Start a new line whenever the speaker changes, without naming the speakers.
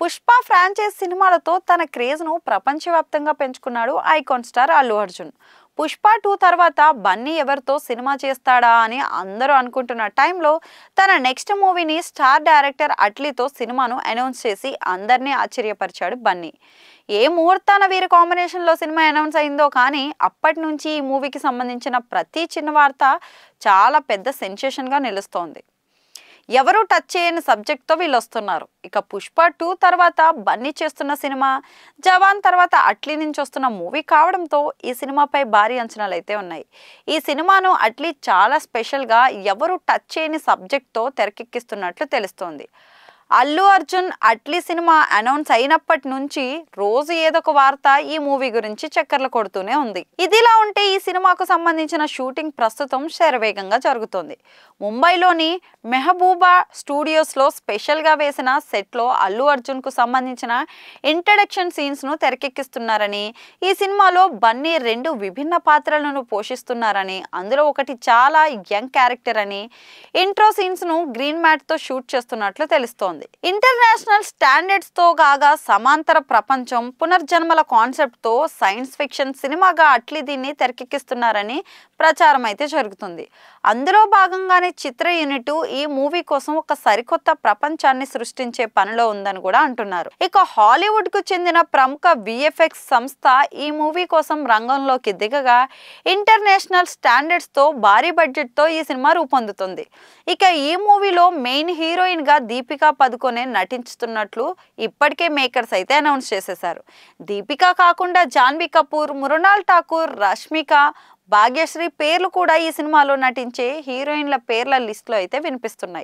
Pushpa franchise సినిమాలతో తన క్రేజ్ను ప్రపంచవ్యాప్తంగా పెంచుకున్నాడు ఐకాన్ స్టార్ అల్లు అర్జున్. పుష్ప 2 తర్వాత బన్నీ ఎవరితో సినిమా చేస్తాడా అని అందరూ అనుకుంటున్న టైంలో తన నెక్స్ట్ మూవీని స్టార్ డైరెక్టర్ అట్లీతో సినిమాను అనౌన్స్ చేసి అందరినీ ఆశ్చర్యపరిచాడు బన్నీ. ఏ ముహూర్తాన వీరి కాంబినేషన్లో సినిమా అనౌన్స్ అయిందో కానీ అప్పటి నుంచి ఈ మూవీకి సంబంధించిన ప్రతి చిన్న వార్త చాలా పెద్ద సెన్సేషన్గా నిలుస్తోంది. ఎవరు టచ్ చేయని సబ్జెక్ట్తో వీళ్ళు వస్తున్నారు. ఇక పుష్ప 2 తర్వాత బన్నీ చేస్తున్న సినిమా, జవాన్ తర్వాత అట్లీ నుంచి వస్తున్న మూవీ కావడంతో ఈ సినిమాపై భారీ అంచనాలు అయితే ఉన్నాయి. ఈ సినిమాను అట్లీ చాలా స్పెషల్గా ఎవరు టచ్ చేయని సబ్జెక్ట్తో తెరకెక్కిస్తున్నట్లు తెలుస్తోంది. అల్లు అర్జున్ అట్లీ సినిమా అనౌన్స్ అయినప్పటి నుంచి రోజు ఏదో ఒక వార్త ఈ మూవీ గురించి చక్కర్లు కొడుతూనే ఉంది. ఇదిలా ఉంటే ఈ సినిమాకు సంబంధించిన షూటింగ్ ప్రస్తుతం శరవేగంగా జరుగుతోంది. ముంబైలోని మెహబూబా స్టూడియోస్లో స్పెషల్గా వేసిన సెట్లో అల్లు అర్జున్కు సంబంధించిన ఇంట్రడక్షన్ సీన్స్ను తెరకెక్కిస్తున్నారని, ఈ సినిమాలో బన్నీ 2 విభిన్న పాత్రలను పోషిస్తున్నారని, అందులో ఒకటి చాలా యంగ్ క్యారెక్టర్ అని, ఇంట్రో సీన్స్ను గ్రీన్ మ్యాట్తో షూట్ చేస్తున్నట్లు తెలుస్తోంది. ఇంటర్నేషనల్ స్టాండర్డ్స్ తో కాగా సమాంతర ప్రపంచం, పునర్జన్మల కాన్సెప్ట్ తో సైన్స్ ఫిక్షన్ సినిమాగా అట్లీ దీన్ని తెరకెక్కిస్తున్నారని ప్రచారం అయితే జరుగుతుంది. అందులో భాగంగానే చిత్ర యూనిట్ ఈ మూవీ కోసం ఒక సరికొత్త ప్రపంచాన్ని సృష్టించే పనిలో ఉందని కూడా అంటున్నారు. ఇక హాలీవుడ్ కు చెందిన ప్రముఖ విఎఫ్ఎక్స్ సంస్థ ఈ మూవీ కోసం రంగంలోకి దిగగా ఇంటర్నేషనల్ స్టాండర్డ్స్ తో భారీ బడ్జెట్ తో ఈ సినిమా రూపొందుతుంది. ఇక ఈ మూవీలో మెయిన్ హీరోయిన్ గా దీపికా పదుకొనే నటించుతున్నట్లు ఇప్పటికే మేకర్స్ అయితే అనౌన్స్ చేసేశారు. దీపికా కాకుండా జాన్వీ కపూర్, మృణాల్ ఠాకూర్, రష్మిక, భాగ్యశ్రీ పేర్లు కూడా ఈ సినిమాలో నటించే హీరోయిన్ల పేర్ల లిస్టులో అయితే వినిపిస్తున్నాయి.